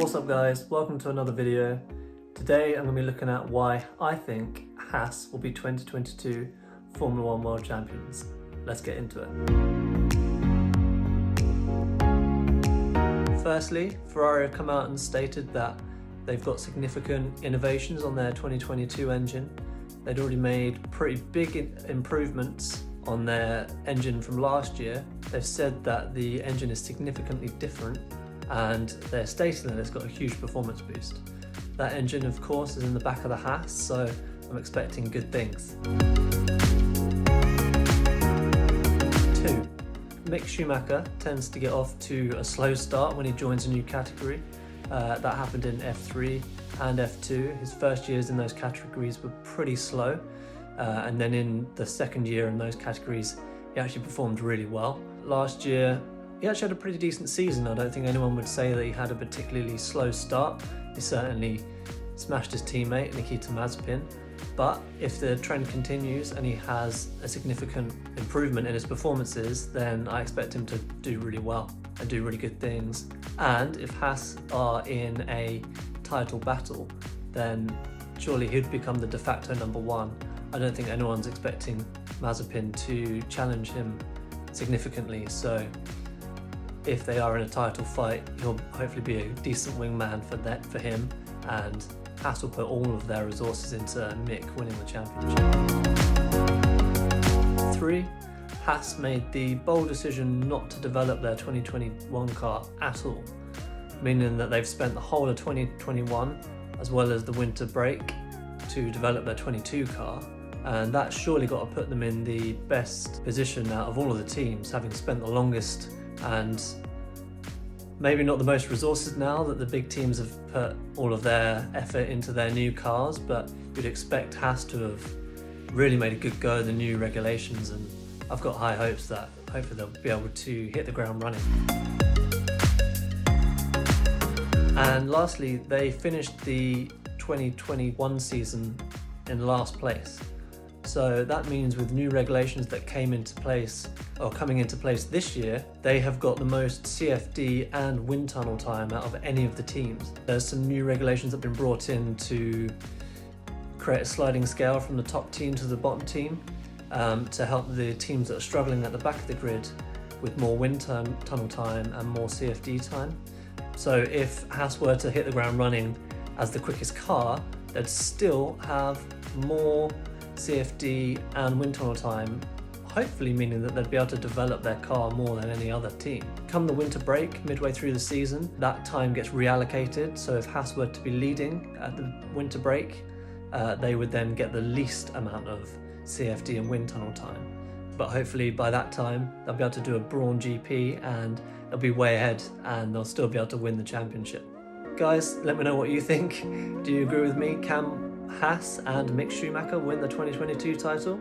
What's up guys, welcome to another video. Today I'm going to be looking at why I think HAAS will be 2022 Formula 1 World Champions. Let's get into it. Firstly, Ferrari have come out and stated that they've got significant innovations on their 2022 engine. They'd already made pretty big improvements on their engine from last year. They've said that the engine is significantly different and they're stating that it's got a huge performance boost. That engine, of course, is in the back of the HAAS, so I'm expecting good things. 2. Mick Schumacher tends to get off to a slow start when he joins a new category. That happened in F3 and F2. His first years in those categories were pretty slow, and then in the second year in those categories he actually performed really well. Last year he actually had a pretty decent season. I don't think anyone would say that he had a particularly slow start. He certainly smashed his teammate Nikita Mazepin, but if the trend continues and he has a significant improvement in his performances, then I expect him to do really well and do really good things. And if HAAS are in a title battle, then surely he'd become the de facto number one. I don't think anyone's expecting Mazepin to challenge him significantly, so if they are in a title fight, he'll hopefully be a decent wingman for him, and HAAS will put all of their resources into Mick winning the championship. 3. HAAS made the bold decision not to develop their 2021 car at all, meaning that they've spent the whole of 2021 as well as the winter break to develop their 22 car, and that's surely got to put them in the best position out of all of the teams, having spent the longest and maybe not the most resources now that the big teams have put all of their effort into their new cars, but you'd expect HAAS to have really made a good go of the new regulations, and I've got high hopes that hopefully they'll be able to hit the ground running. And lastly, they finished the 2021 season in last place. So that means with new regulations that came into place, or coming into place this year, they have got the most CFD and wind tunnel time out of any of the teams. There's some new regulations that have been brought in to create a sliding scale from the top team to the bottom team, to help the teams that are struggling at the back of the grid with more wind tunnel time and more CFD time. So if HAAS were to hit the ground running as the quickest car, they'd still have more CFD and wind tunnel time, hopefully meaning that they'd be able to develop their car more than any other team. Come the winter break, midway through the season, that time gets reallocated, so if HAAS were to be leading at the winter break, they would then get the least amount of CFD and wind tunnel time. But hopefully by that time they'll be able to do a Brawn GP and they'll be way ahead and they'll still be able to win the championship. Guys, let me know what you think. Do you agree with me? Can HAAS and Mick Schumacher win the 2022 title?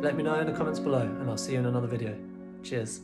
Let me know in the comments below, and I'll see you in another video. Cheers.